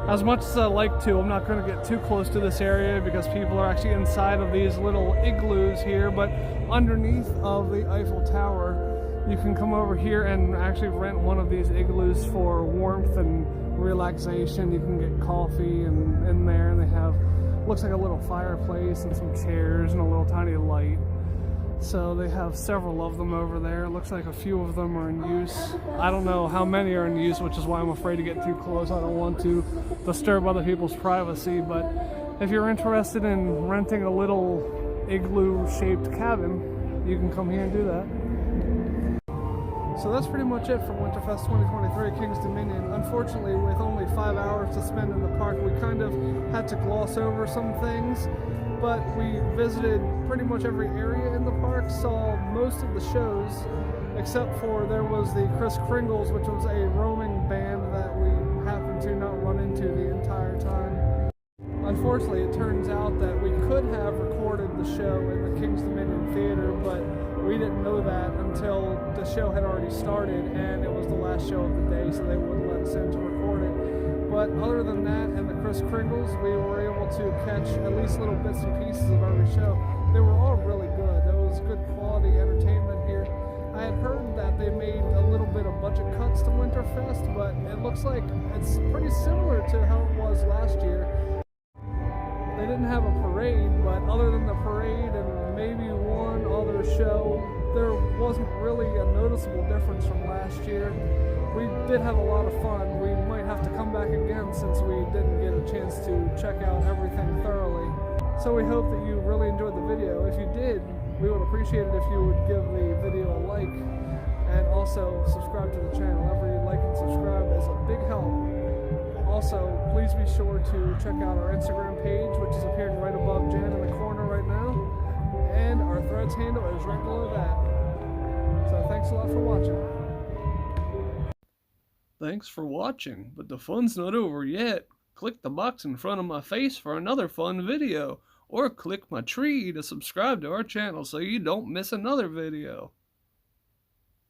As much as I like to, I'm not going to get too close to this area because people are actually inside of these little igloos here, but underneath of the Eiffel Tower, you can come over here and actually rent one of these igloos for warmth and relaxation. You can get coffee and in there, and they have, looks like a little fireplace and some chairs and a little tiny light. So they have several of them over there. It looks like a few of them are in use. I don't know how many are in use, which is why I'm afraid to get too close. I don't want to disturb other people's privacy, but if you're interested in renting a little igloo-shaped cabin, you can come here and do that. So that's pretty much it for Winterfest 2023 King's Dominion. Unfortunately, with only 5 hours to spend in the park, we kind of had to gloss over some things, but we visited pretty much every area in the park, saw most of the shows, except for there was the Kris Kringles, which was a roaming band that we happened to not run into the entire time. Unfortunately, it turns out that we could have recorded the show in the King's Dominion Theater, but we didn't know that until the show had already started and it was the last show of the day, so they wouldn't let us in to record it. But other than that and the Kris Kringles, we were able to catch at least little bits and pieces of every show. They were all really good. There was good quality entertainment here. I had heard that they made a little bit of budget cuts to Winterfest, but it looks like it's pretty similar to how it was last year. They didn't have a parade, but other than the parade and maybe one other show, there wasn't really a noticeable difference from last year. We did have a lot of fun. We might have to come back again since we didn't get a chance to check out everything thoroughly. So we hope that you really enjoyed the video. If you did, we would appreciate it if you would give the video a like and also subscribe to the channel. Every like and subscribe is a big help. Also, please be sure to check out our Instagram page, which is appearing right above Jan in the corner right now. And our Threads handle is right below that. So thanks a lot for watching. Thanks for watching, but the fun's not over yet. Click the box in front of my face for another fun video, or click my tree to subscribe to our channel so you don't miss another video.